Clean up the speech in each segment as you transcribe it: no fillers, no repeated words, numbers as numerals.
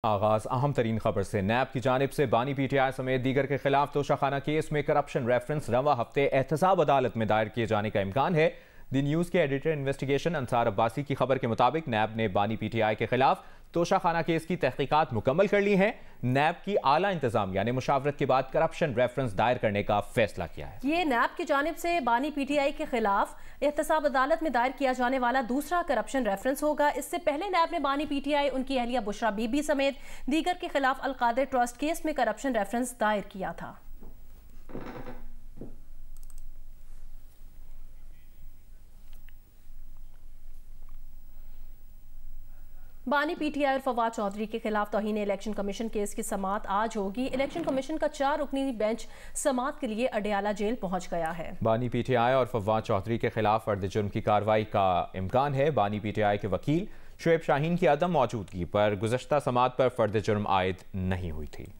आगाज अहम तरीन खबर से। नैब की जानिब से बानी पीटीआई समेत दीगर के खिलाफ तोशाखाना केस में करप्शन रेफरेंस रवा हफ्ते एहतसाब अदालत में दायर किए जाने का इम्कान है। दी न्यूज़ के एडिटर इन्वेस्टिगेशन अंसार अब्बासी की खबर के मुताबिक नैब ने बानी पीटीआई के खिलाफ तोशाखाना केस की तहकीकात मुकम्मल कर ली है। नैब की आला इंतजामिया ने मुशावरत के बाद करप्शन रेफरेंस दायर करने का फैसला किया है। ये नैब की जानिब से बानी पीटीआई के खिलाफ एहतसाब अदालत में दायर किया जाने वाला दूसरा करप्शन रेफरेंस होगा। इससे पहले नैब ने बानी पीटीआई, उनकी अहलिया बुशरा बीबी समेत दीगर के खिलाफ अलकादिर ट्रस्ट केस में करप्शन रेफरेंस दायर किया था। बानी पीटीआई और फवाद चौधरी के खिलाफ तौहीन इलेक्शन कमीशन केस की समाअत आज होगी। इलेक्शन कमीशन का 4 रुकनी बेंच समाअत के लिए अडयाला जेल पहुंच गया है। बानी पीटीआई और फवाद चौधरी के खिलाफ फर्द जुर्म की कार्रवाई का इम्कान है। बानी पीटीआई के वकील शुएब शाहीन की अदम मौजूदगी पर गुज़श्ता समाअत पर फर्द जुर्म आयद नहीं हुई थी।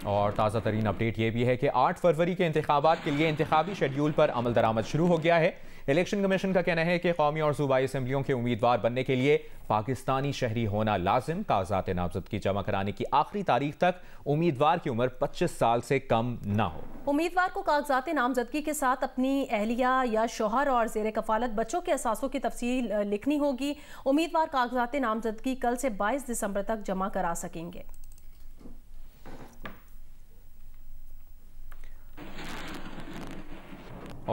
और ताज़ा तरीन अपडेट ये भी है कि 8 फरवरी के इंतखाबात के लिए इंतखाबी शेड्यूल पर अमल दरामद शुरू हो गया है। इलेक्शन कमीशन का कहना है कि कौमी और सूबाई असम्बलियों के उम्मीदवार बनने के लिए पाकिस्तानी शहरी होना लाजिम। कागजात नामजदगी जमा कराने की आखिरी तारीख तक उम्मीदवार की उम्र 25 साल से कम न हो। उम्मीदवार को कागजात नामजदगी के साथ अपनी अहलिया या शोहर और जेर कफालत बच्चों के असासों की तफसील लिखनी होगी। उम्मीदवार कागजात नामजदगी कल से 22 दिसंबर तक जमा करा सकेंगे।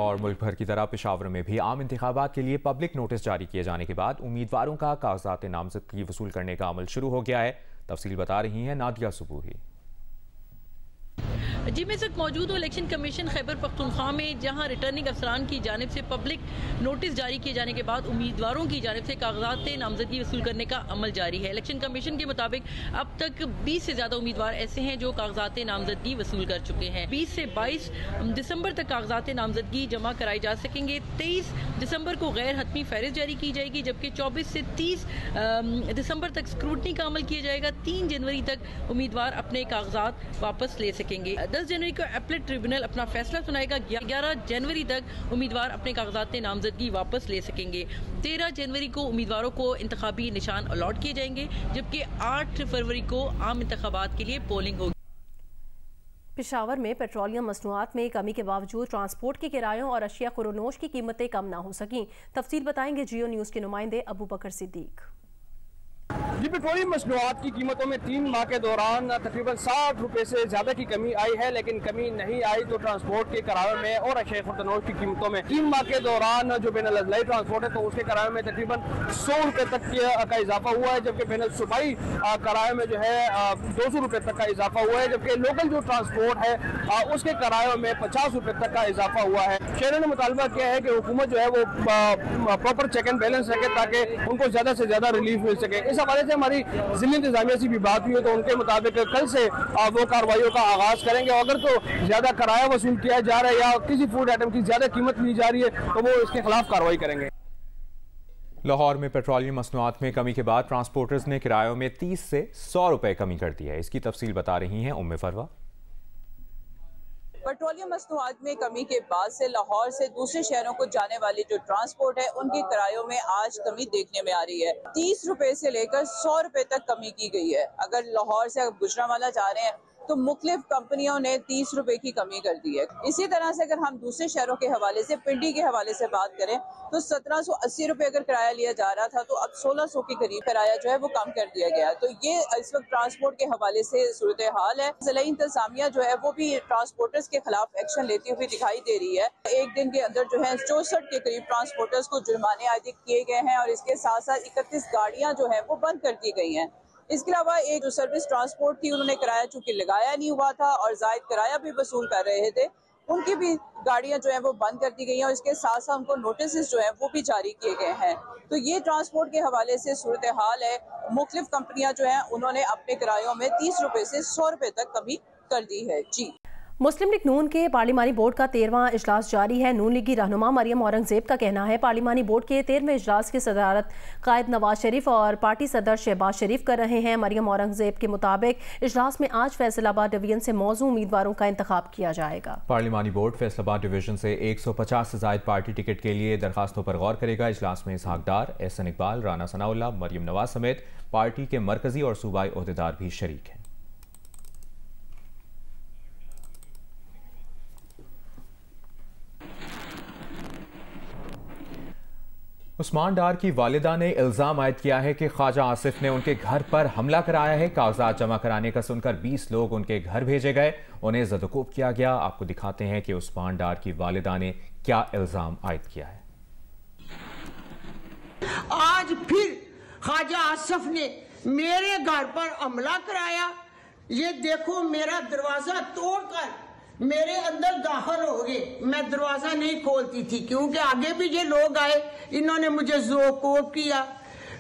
और मुल्क भर की तरह पेशावर में भी आम इंतखाबात के लिए पब्लिक नोटिस जारी किए जाने के बाद उम्मीदवारों का कागजात नामजदगी वसूल करने का अमल शुरू हो गया है। तफसील बता रही हैं नादिया सुबूही। जी, मैं इस वक्त मौजूद हूँ इलेक्शन कमीशन खैबर पख्तूनख्वा में, जहाँ रिटर्निंग अफसरान की जानिब से पब्लिक नोटिस जारी किए जाने के बाद उम्मीदवारों की जानिब से कागजात नामजदगी वसूल करने का अमल जारी है। इलेक्शन कमीशन के मुताबिक अब तक 20 से ज़्यादा उम्मीदवार ऐसे हैं जो कागजात नामजदगी वसूल कर चुके हैं। 20 से 22 दिसंबर तक कागजात नामजदगी जमा कराई जा सकेंगे। 23 दिसंबर को गैर हतमी फहरिस्त जारी की जाएगी, जबकि 24 से 30 दिसंबर तक स्क्रूटनी का अमल किया जाएगा। 3 जनवरी तक उम्मीदवार अपने कागजात वापस ले सकेंगे। 10 जनवरी को अपीलेट ट्रिब्यूनल अपना फैसला सुनाएगा। 11 जनवरी तक उम्मीदवार अपने कागजात नामजदगी वापस ले सकेंगे। 13 जनवरी को उम्मीदवारों को इंतखाबी निशान अलॉट किए जाएंगे, जबकि 8 फरवरी को आम इंतखाबात के लिए पोलिंग होगी। पेशावर में पेट्रोलियम मसनूआत में कमी के बावजूद ट्रांसपोर्ट के किरायों और अशिया खुरोनोश की कीमतें कम ना हो सकी। तफसील बताएंगे जियो न्यूज़ के नुमाइंदे अबू बकर सिद्दीक। जी, पेट्रोलियम मसनूआत की कीमतों में 3 माह के दौरान तकरीबन 60 रुपये से ज़्यादा की कमी आई है, लेकिन कमी नहीं आई तो ट्रांसपोर्ट के किरायों में और अशिया खुर्दनोश की कीमतों में 3 माह के दौरान जो बैनुल अज़लाई ट्रांसपोर्ट है तो उसके किरायों में तकरीबन 100 रुपये तक का इजाफा हुआ है, जबकि बैनुल सूबाई किरायों में जो है 200 रुपये तक का इजाफा हुआ है, जबकि लोकल जो ट्रांसपोर्ट है उसके किरायों में 50 रुपये तक का इजाफा हुआ है। शहरों ने मुतालबा किया है कि हुकूमत जो है वो प्रॉपर चेक एंड बैलेंस रखे ताकि उनको ज़्यादा से ज़्यादा रिलीफ मिल सके। इस हवाले से हमारी जिला इंतजामिया से भी बात हुई तो उनके मुताबिक कल से वो कार्रवाइयों का आगाज करेंगे। अगर तो ज्यादा किराया वसूल किया जा रहा है या किसी फूड आइटम की ज्यादा कीमत ली जा रही है तो वो इसके खिलाफ कार्रवाई करेंगे। लाहौर में पेट्रोलियम मसनूआत में कमी के बाद ट्रांसपोर्टर्स ने किरायों में 30 से 100 रुपए कमी कर दी है। इसकी तफसील बता रही हैं उम्मे फरवा। पेट्रोलियम मसनूआत में कमी के बाद से लाहौर से दूसरे शहरों को जाने वाली जो ट्रांसपोर्ट है उनके किरायों में आज कमी देखने में आ रही है। 30 रुपए से लेकर 100 रुपए तक कमी की गई है। अगर लाहौर से गुजरांवाला जा रहे हैं तो मुख्तलिफ कंपनियों ने 30 रुपए की कमी कर दी है। इसी तरह से अगर हम दूसरे शहरों के हवाले से, पिंडी के हवाले से बात करें तो 1780 रुपए अगर किराया लिया जा रहा था तो अब 1600 के करीब किराया जो है वो कम कर दिया गया। तो ये इस वक्त ट्रांसपोर्ट के हवाले से सूरत हाल है। जिला इंतजामिया जो है वो भी ट्रांसपोर्टर्स के खिलाफ एक्शन लेती हुई दिखाई दे रही है। एक दिन के अंदर जो है 64 के करीब ट्रांसपोर्टर्स को जुर्माने आयद किए गए हैं और इसके साथ साथ 31 गाड़ियां जो है वो बंद कर दी गई हैं। इसके अलावा एक जो सर्विस ट्रांसपोर्ट थी उन्होंने किराया चूंकि लगाया नहीं हुआ था और जायद किराया भी वसूल कर रहे थे, उनकी भी गाड़ियां जो है वो बंद कर दी गई हैं और इसके साथ साथ उनको नोटिस जो है वो भी जारी किए गए हैं। तो ये ट्रांसपोर्ट के हवाले से सूरत हाल है। मुख्तलिफ कंपनियां जो हैं उन्होंने अपने किरायों में 30 रुपए से 100 रुपए तक कमी कर दी है। जी, मुस्लिम लीग नून के पार्लिमानी बोर्ड का 13वां इजलास जारी है। नून लीगी रहनुमा मरियम औरंगजेब का कहना है पार्लिमानी बोर्ड के 13वें इजलास की सदारत कायद नवाज शरीफ और पार्टी सदर शहबाज शरीफ कर रहे हैं। मरियम औरंगजेब के मुताबिक इजलास में आज फैसलाबाद डिवीजन से मौजूद उम्मीदवारों का इंतखाब किया जाएगा। पार्लिमानी बोर्ड फैसलाबाद डिवीजन से 150 से ज्यादा पार्टी टिकट के लिए दरखास्तों पर गौर करेगा। इजलास में इसहाक डार, एहसन इकबाल, राना सनाउल्लाह, मरियम नवाज समेत पार्टी के मरकजी और सूबाई ओहदेदार भी शरीक हैं। उस्मान डार की वालिदा ने इल्ज़ाम आयद किया है कि ख्वाजा आसिफ ने उनके घर पर हमला कराया है। कागजात जमा कराने का सुनकर 20 लोग उनके घर भेजे गए, उन्हें ज़दकोब किया गया। आपको दिखाते हैं कि उस्मान डार की वालिदा ने क्या इल्ज़ाम आयद किया है। आज फिर ख्वाजा आसिफ ने मेरे घर पर हमला कराया। ये देखो, मेरा दरवाजा तोड़कर मेरे अंदर दाखिल हो गए। मैं दरवाजा नहीं खोलती थी क्योंकि आगे भी ये लोग आए, इन्होंने मुझे ज़ोकोब किया,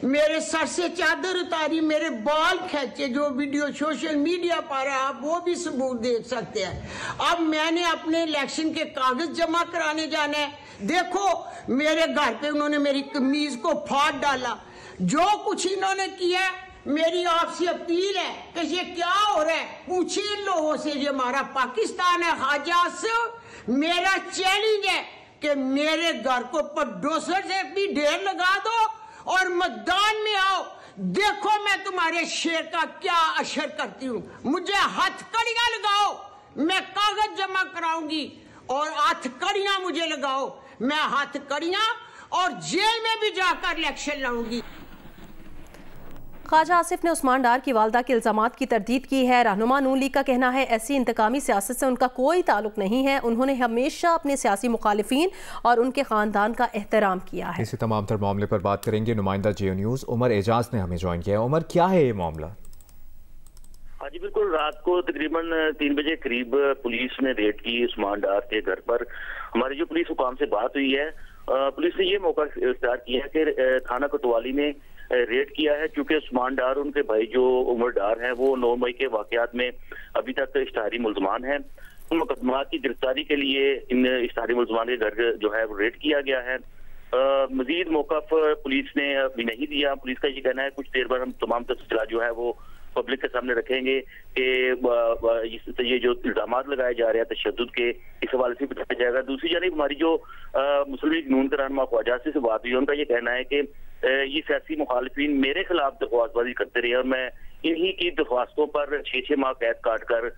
मेरे सर से चादर उतारी, मेरे बाल खींचे। जो वीडियो सोशल मीडिया पर है आप वो भी सबूत देख सकते हैं। अब मैंने अपने इलेक्शन के कागज जमा कराने जाना है। देखो, मेरे घर पे उन्होंने मेरी कमीज को फाड़ डाला। जो कुछ इन्होंने किया, मेरी आपसे अपील है कि ये क्या हो रहा है, पूछिए इन लोगों से। ये हमारा पाकिस्तान है। ख्वाजा आसिफ, मेरा चैलेंज है कि मेरे घर को पडोसर से भी ढेर लगा दो और मैदान में आओ। देखो मैं तुम्हारे शेर का क्या असर करती हूँ। मुझे हथकड़ियां लगाओ, मैं कागज जमा कराऊंगी, और हथकड़ियां मुझे लगाओ, मैं हथकड़ियां और जेल में भी जाकर इलेक्शन लड़ूंगी। ख्वाजा आसिफ ने उस्मान डार की वालदा के इल्जामात की तरदीद की है। रहनुमा नून लीग का कहना है ऐसी इंतकामी सियासत से उनका कोई ताल्लुक नहीं है। उन्होंने हमेशा अपने सियासी मुखालिफिन और उनके खानदान का एहतराम किया है। इसी तमाम तर मामले पर बात करेंगे। नुमाइंदा जियो न्यूज़ उमर एजाज ने हमें ज्वाइन किया है। उमर, क्या है ये मामला? हाँ जी बिल्कुल, रात को तकरीबन 3 बजे करीब पुलिस ने रेड की उस्मान डार के घर पर। हमारी जो पुलिस हुकाम से बात हुई है, पुलिस ने ये मौका इख्तियार किया है कि थाना कोतवाली में रेड किया है, क्योंकि उस्मान डार उनके भाई जो उमर डार हैं वो 9 मई के वाकयात में अभी तक इश्तहारी मुल्ज़मान हैं। उन मुकदमात की गिरफ्तारी के लिए इन इश्तहारी मुल्ज़मान के घर जो है वो रेड किया गया है। मजीद मौक़िफ़ पुलिस ने अभी नहीं दिया। पुलिस का ये कहना है कुछ देर बाद हम तमाम तफसीलात जो है वो पब्लिक के सामने रखेंगे कि ये जो इल्जामात लगाए जा रहे हैं तशद्दुद के, इस हवाले से बताया जाएगा। दूसरी जानिब हमारी जो मुस्लिम लीग नून के रहनुमा ख्वाजा आसिफ से बात हुई, उनका ये कहना है कि ये सियासी मुखालिफिन मेरे खिलाफ दरख्वास्तबाजी करते रहे और मैं इन्हीं की दरख्वास्तों पर 6 माह कैद काट कर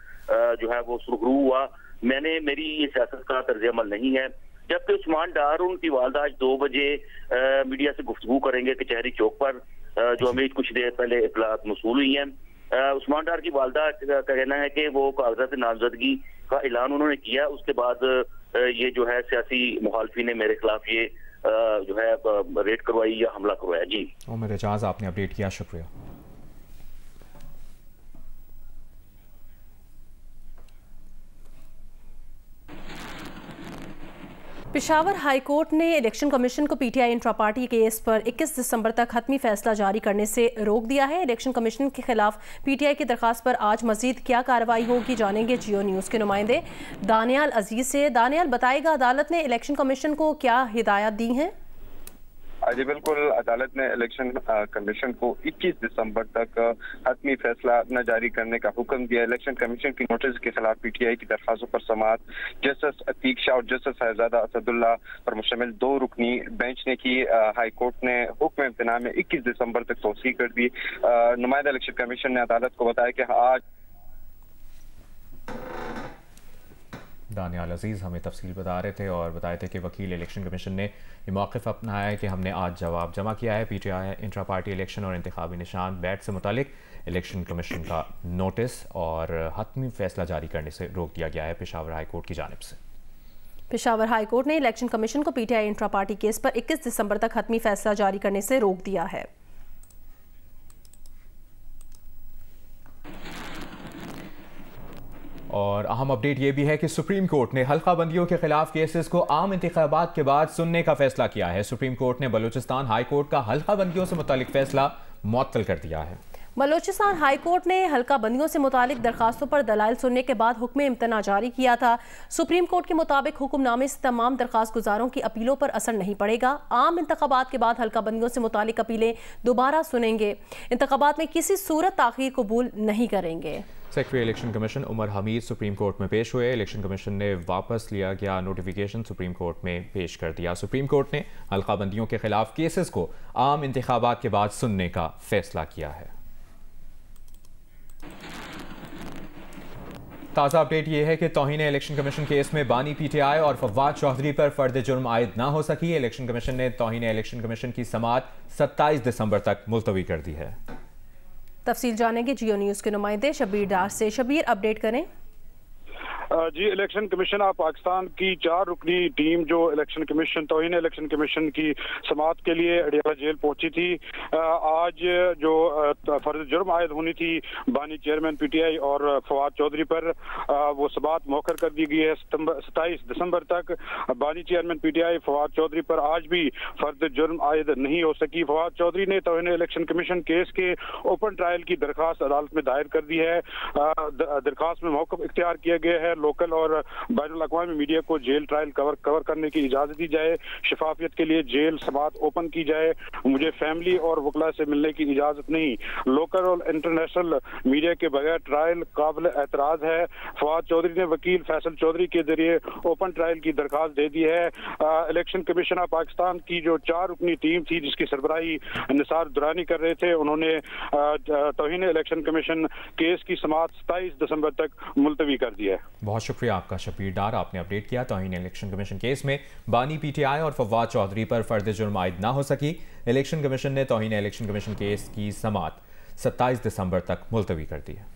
जो है वो सुरखरू हुआ। मेरी ये सियासत का तर्ज अमल नहीं है। जबकि उस्मान डार उनकी वालदा आज 2 बजे मीडिया से गुफ्तगू करेंगे कचहरी चौक पर, जो हमें कुछ देर पहले इत्तलात मौसूल हुई हैं। उस्मान डार की वालदा का कहना है कि वो कागजात नामजदगी का ऐलान उन्होंने किया, उसके बाद ये जो है सियासी मुखालफी ने मेरे खिलाफ ये जो है रेड करवाई या हमला करवाया। जी उमर एजाज, आपने अपडेट किया, शुक्रिया। पेशावर हाई कोर्ट ने इलेक्शन कमीशन को पीटीआई इंट्रा पार्टी केस पर 21 दिसंबर तक हतमी फैसला जारी करने से रोक दिया है। इलेक्शन कमीशन के खिलाफ पीटीआई की दरखास्त पर आज मजीद क्या कार्रवाई होगी, जानेंगे जियो न्यूज़ के नुमाइंदे दानियाल अजीज से। दानियाल, बताएगा अदालत ने इलेक्शन कमीशन को क्या हिदायत दी हैं? जी बिल्कुल, अदालत ने इलेक्शन कमीशन को 21 दिसंबर तक हतमी फैसला न जारी करने का हुक्म दिया। इलेक्शन कमीशन की नोटिस के खिलाफ पीटीआई की दरखास्तों पर समाअत जस्टिस अतीक शाह और जस्टिस शहजादा असदुल्ला पर मुश्तमिल 2 रुकनी बेंच ने की। हाई कोर्ट ने हुक्म इम्तना में 21 दिसंबर तक तोसी कर दी। नुमाइंदा इलेक्शन कमीशन ने अदालत को बताया कि आज दानियाल अजीज हमें तफसील बता रहे थे और बताए थे कि वकील इलेक्शन कमीशन ने ये मौक़िफ़ अपनाया है कि हमने आज जवाब जमा किया है। पीटीआई इंट्रा पार्टी इलेक्शन और इंतखाबी निशान बैट से मुतालिक इलेक्शन कमीशन का नोटिस और हतमी फैसला जारी करने से रोक दिया गया है पेशावर हाई कोर्ट की जानिब से। पेशावर हाई कोर्ट ने इलेक्शन कमीशन को पीटीआई इंट्रा पार्टी केस पर 21 दिसंबर तक हतमी फैसला जारी करने से रोक दिया है। और अहम अपडेट ये भी है कि सुप्रीम कोर्ट ने हल्का बंदियों के खिलाफ केसेस को आम इंतखाबात के बाद सुनने का फैसला किया है। सुप्रीम कोर्ट ने बलूचिस्तान हाई कोर्ट का हल्का बंदियों से मुतालिक फैसला मुअत्तल कर दिया है। बलोचिस्तान हाई कोर्ट ने हल्का बंदियों से मुतालिक दरखास्तों पर दलाइल सुनने के बाद हुक्म इम्तना जारी किया था। सुप्रीम कोर्ट के मुताबिक हुक्मनामे से तमाम दरखास्त गुजारों की अपीलों पर असर नहीं पड़ेगा। आम इंतखाबात के बाद हल्का बंदियों से मुतालिक अपीलें दोबारा सुनेंगे। इंतखाबात में किसी सूरत ताखीर कबूल नहीं करेंगे। Secretary election commission Umar Hamid supreme court में पेश हुए। इलेक्शन कमीशन ने वापस लिया गया नोटिफिकेशन सुप्रीम कोर्ट में पेश कर दिया। सुप्रीम कोर्ट ने हल्का बंदियों के खिलाफ केसेस को आम इंतखाबात के बाद सुनने का फैसला किया है। ताज़ा अपडेट यह है कि तौहीन इलेक्शन कमीशन केस में बानी पीटीआई और फवाद चौधरी पर फर्द जुर्म आयद ना हो सकी। इलेक्शन कमीशन ने तौहीन इलेक्शन कमीशन की समाअत 27 दिसंबर तक मुलतवी कर दी है। तफसील जानेंगे जियो न्यूज़ के नुमाइंदे शबीर डार से। शबीर, अपडेट करें। जी, इलेक्शन कमीशन ऑफ पाकिस्तान की 4 रुकनी टीम जो इलेक्शन कमीशन तौहीन इलेक्शन कमीशन की समाअत के लिए अडियाला जेल पहुंची थी। आज जो फर्ज जुर्म आयद होनी थी बानी चेयरमैन पीटीआई और फवाद चौधरी पर, वो समाअत मौखर कर दी गई है 27 दिसंबर तक। बानी चेयरमैन पीटीआई फवाद चौधरी पर आज भी फर्ज जुर्म आयद नहीं हो सकी। फवाद चौधरी ने तौहीन इलेक्शन कमीशन केस के ओपन ट्रायल की दरखास्त अदालत में दायर कर दी है। दरखास्त में मौक़िफ़ इख्तियार किया गया है लोकल और बैनुल अक़वामी मीडिया को जेल ट्रायल कवर करने की इजाजत दी जाए। शफाफियत के लिए जेल समाअत ओपन की जाए। मुझे फैमिली और वकला से मिलने की इजाजत नहीं। लोकल और इंटरनेशनल मीडिया के बगैर ट्रायल काबिल एतराज है। फवाद चौधरी ने वकील फैसल चौधरी के जरिए ओपन ट्रायल की दरखास्त दे दी है। इलेक्शन कमीशन ऑफ पाकिस्तान की जो 4 रुकनी टीम थी जिसकी सरबराही निसार दुरानी कर रहे थे, उन्होंने तौहीन इलेक्शन कमीशन केस की समाअत 27 दिसंबर तक मुलतवी कर दी है। बहुत शुक्रिया आपका शबीर डार, आपने अपडेट किया। तौहीन इलेक्शन कमीशन केस में बानी पीटीआई और फवाद चौधरी पर फर्द जुर्म आयद ना हो सकी। इलेक्शन कमीशन ने तौहीन इलेक्शन कमीशन केस की समाअत 27 दिसंबर तक मुलतवी कर दी है।